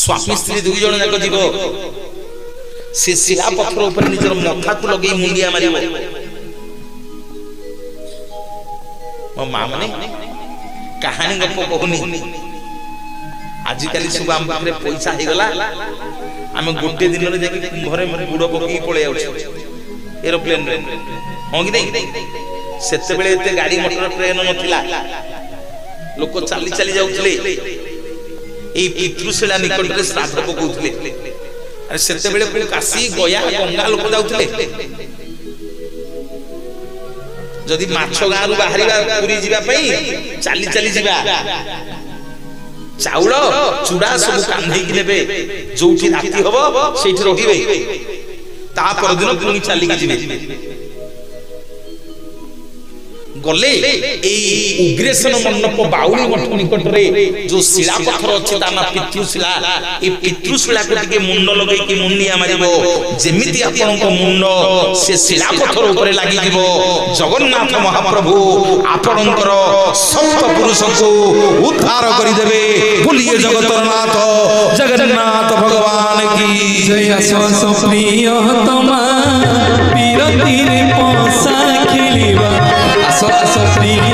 स्वामी स्त्री दुई जन जाक जीव से शिला पत्थर ऊपर निजर मथा को लगे मुंडिया मार मो माँ मैंने कहानी गप कहूनी आजिकल सब आम पाखे पैसा हो गला आम गोटे दिन में जाके कुंभरे गुड़ पकई पलि एरोप्लेन हाँ कि नहीं से गाड़ी मोटर ट्रेन नथिला लोक चली चली जाउथले ए पितृशिला निकट में श्राद्ध पकाउथले अरे सेते बेले काशी गया गंगा लोक जाउथले जदि माछ गाँव बाहरिबा पुरी जीवा पई चली चली जीवा चाउल चूड़ा सब कांधे की नेबे जोठी राती हबो सेठी रहिबे ता पर दिन पुनी चली की जीवे गले उग्रेसन मंडप बाउली मठ निकट रे जो शिला पत्थर अछि ता ना पितृशिला ए पितृशिला को टिके मुंड लगे कि मुंडिया मारिबो जेमिति आपन को मुंड से शिला पत्थर ऊपर लागि दिबो जगन्नाथ महाप्रभु आपनकर संत पुरुष को उद्धार करि देबे बोलिए जगतनाथ जगन्नाथ भगवान की जय सो प्रिय तमा पीर तीर पोसा खेलिबा आसो प्रिय